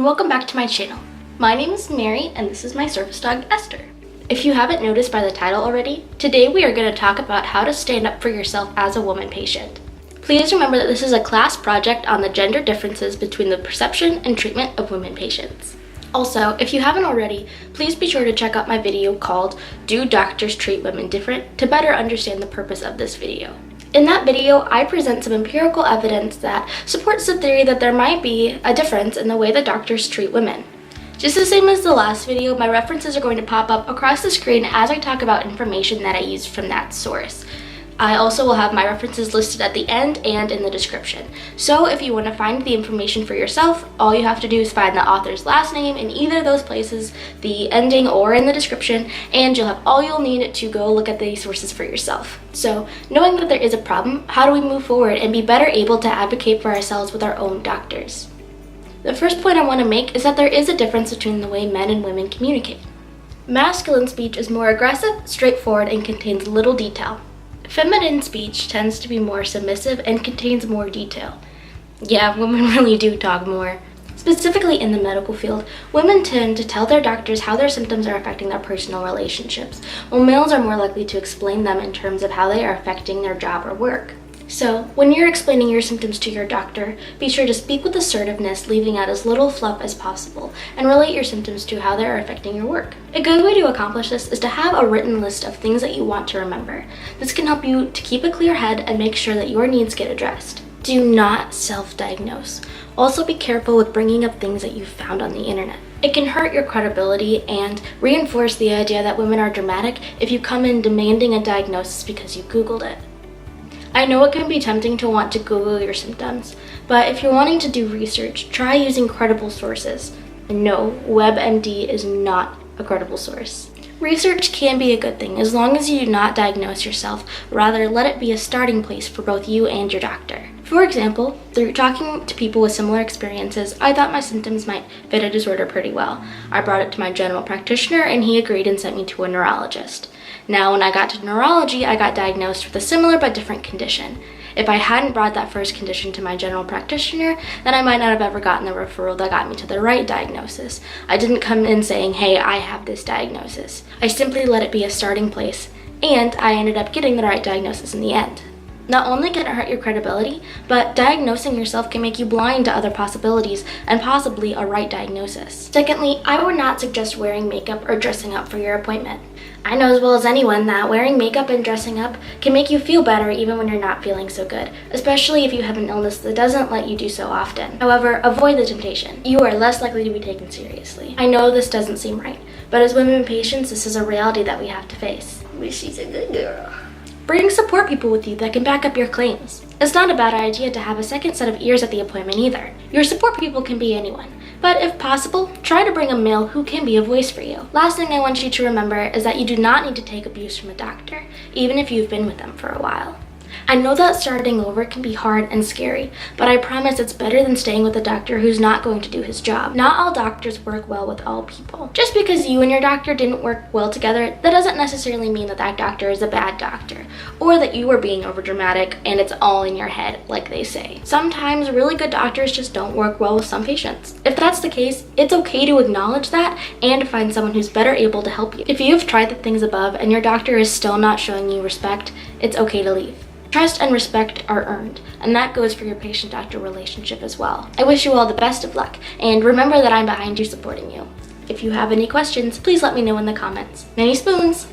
and welcome back to my channel. My name is Mary and this is my service dog Esther. If you haven't noticed by the title already, today we are going to talk about how to stand up for yourself as a woman patient. Please remember that this is a class project on the gender differences between the perception and treatment of women patients. Also, if you haven't already, please be sure to check out my video called Do Doctors Treat Women Different to better understand the purpose of this video. In that video, I present some empirical evidence that supports the theory that there might be a difference in the way that doctors treat women. Just the same as the last video, my references are going to pop up across the screen as I talk about information that I used from that source. I also will have my references listed at the end and in the description. So if you want to find the information for yourself, all you have to do is find the author's last name in either of those places, the ending or in the description, and you'll have all you'll need to go look at these sources for yourself. So knowing that there is a problem, how do we move forward and be better able to advocate for ourselves with our own doctors? The first point I want to make is that there is a difference between the way men and women communicate. Masculine speech is more aggressive, straightforward, and contains little detail. Feminine speech tends to be more submissive and contains more detail. Yeah, women really do talk more. Specifically in the medical field, women tend to tell their doctors how their symptoms are affecting their personal relationships, while males are more likely to explain them in terms of how they are affecting their job or work. So, when you're explaining your symptoms to your doctor, be sure to speak with assertiveness, leaving out as little fluff as possible, and relate your symptoms to how they are affecting your work. A good way to accomplish this is to have a written list of things that you want to remember. This can help you to keep a clear head and make sure that your needs get addressed. Do not self-diagnose. Also be careful with bringing up things that you've found on the internet. It can hurt your credibility and reinforce the idea that women are dramatic if you come in demanding a diagnosis because you Googled it. I know it can be tempting to want to Google your symptoms, but if you're wanting to do research, try using credible sources. And no, WebMD is not a credible source. Research can be a good thing as long as you do not diagnose yourself, rather let it be a starting place for both you and your doctor. For example, through talking to people with similar experiences, I thought my symptoms might fit a disorder pretty well. I brought it to my general practitioner and he agreed and sent me to a neurologist. Now, when I got to neurology, I got diagnosed with a similar but different condition. If I hadn't brought that first condition to my general practitioner, then I might not have ever gotten the referral that got me to the right diagnosis. I didn't come in saying, hey, I have this diagnosis. I simply let it be a starting place, and I ended up getting the right diagnosis in the end. Not only can it hurt your credibility, but diagnosing yourself can make you blind to other possibilities and possibly a right diagnosis. Secondly, I would not suggest wearing makeup or dressing up for your appointment. I know as well as anyone that wearing makeup and dressing up can make you feel better even when you're not feeling so good, especially if you have an illness that doesn't let you do so often. However, avoid the temptation. You are less likely to be taken seriously. I know this doesn't seem right, but as women patients, this is a reality that we have to face. She's a good girl. Bring support people with you that can back up your claims. It's not a bad idea to have a second set of ears at the appointment either. Your support people can be anyone, but if possible, try to bring a male who can be a voice for you. Last thing I want you to remember is that you do not need to take abuse from a doctor, even if you've been with them for a while. I know that starting over can be hard and scary, but I promise it's better than staying with a doctor who's not going to do his job. Not all doctors work well with all people. Just because you and your doctor didn't work well together, that doesn't necessarily mean that that doctor is a bad doctor, or that you are being overdramatic and it's all in your head, like they say. Sometimes really good doctors just don't work well with some patients. If that's the case, it's okay to acknowledge that and to find someone who's better able to help you. If you've tried the things above and your doctor is still not showing you respect, it's okay to leave. Trust and respect are earned, and that goes for your patient-doctor relationship as well. I wish you all the best of luck, and remember that I'm behind you supporting you. If you have any questions, please let me know in the comments. Many spoons!